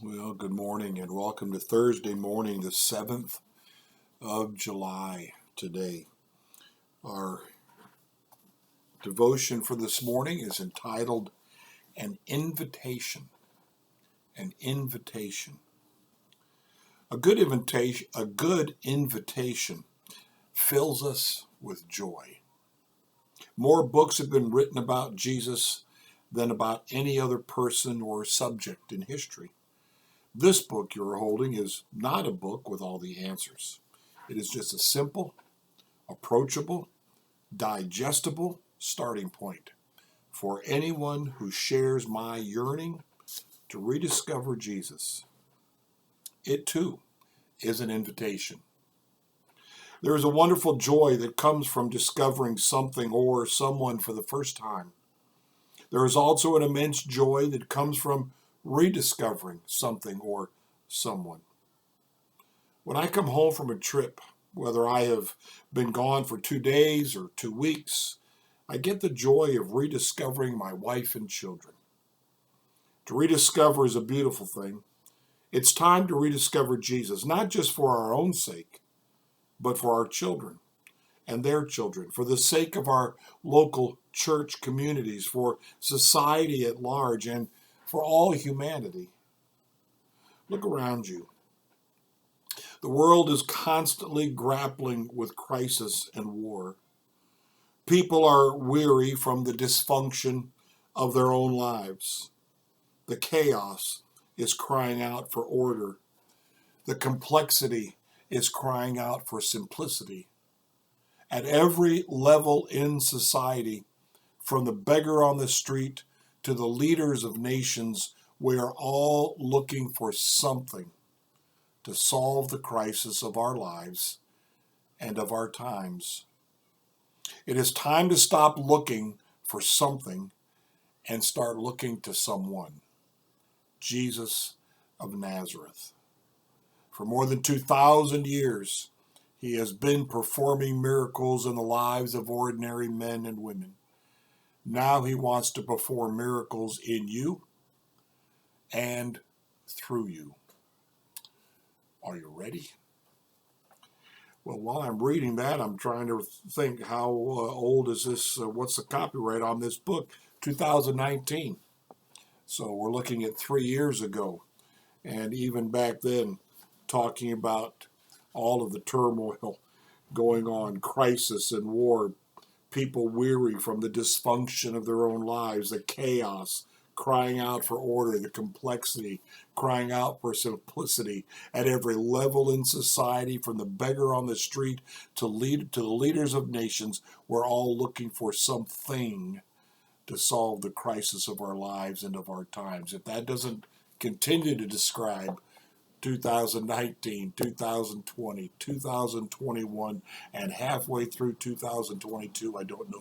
Well, good morning and welcome to Thursday morning, the 7th of July today. Our devotion for this morning is entitled An Invitation. An Invitation. A good invitation fills us with joy. More books have been written about Jesus than about any other person or subject in history. This book you're holding is not a book with all the answers. It is just a simple, approachable, digestible starting point for anyone who shares my yearning to rediscover Jesus. It too is an invitation. There is a wonderful joy that comes from discovering something or someone for the first time. There is also an immense joy that comes from rediscovering something or someone. When I come home from a trip, whether I have been gone for 2 days or 2 weeks, I get the joy of rediscovering my wife and children. To rediscover is a beautiful thing. It's time to rediscover Jesus, not just for our own sake, but for our children and their children, for the sake of our local church communities, for society at large, and for all humanity. Look around you. The world is constantly grappling with crisis and war. People are weary from the dysfunction of their own lives. The chaos is crying out for order. The complexity is crying out for simplicity. At every level in society, from the beggar on the street to the leaders of nations, we are all looking for something to solve the crisis of our lives and of our times. It is time to stop looking for something and start looking to someone. Jesus of Nazareth. For more than 2,000 years, he has been performing miracles in the lives of ordinary men and women. Now he wants to perform miracles in you and through you. Are you ready? Well, while I'm reading that, I'm trying to think how old is this? What's the copyright on this book? 2019. So we're looking at 3 years ago. And even back then, talking about all of the turmoil going on, crisis and war, people weary from the dysfunction of their own lives, the chaos, crying out for order, the complexity, crying out for simplicity at every level in society, from the beggar on the street to the leaders of nations. We're all looking for something to solve the crisis of our lives and of our times. If that doesn't continue to describe 2019, 2020, 2021, and halfway through 2022, I don't know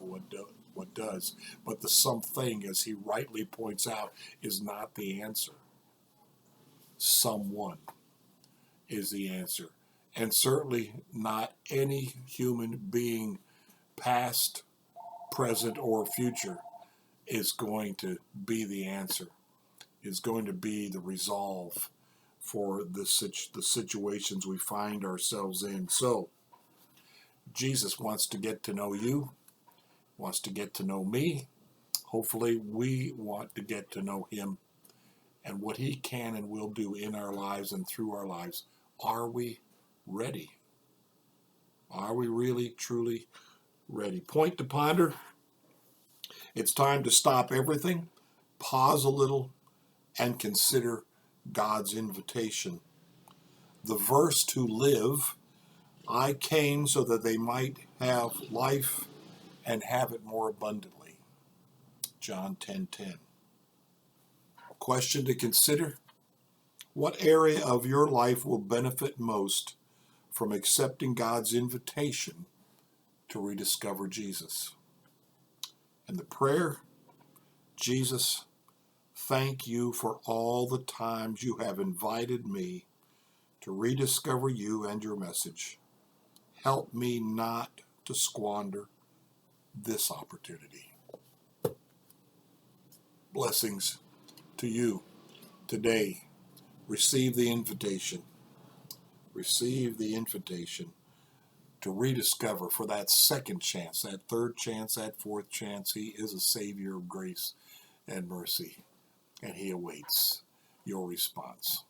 what does. But the something, as he rightly points out, is not the answer. Someone is the answer. And certainly not any human being, past, present, or future, is going to be the answer, is going to be the resolve for the situations we find ourselves in. So, Jesus wants to get to know you, wants to get to know me. Hopefully, we want to get to know him and what he can and will do in our lives and through our lives. Are we ready? Are we really, truly ready? Point to ponder. It's time to stop everything, pause a little, and consider God's invitation. The verse to live, I came so that they might have life and have it more abundantly. John 10:10. Question to consider: what area of your life will benefit most from accepting God's invitation to rediscover Jesus? And the prayer: Jesus, thank you for all the times you have invited me to rediscover you and your message. Help me not to squander this opportunity. Blessings to you today, Receive the invitation. Receive the invitation to rediscover for that second chance, that third chance, that fourth chance. He is a Savior of grace and mercy, and He awaits your response.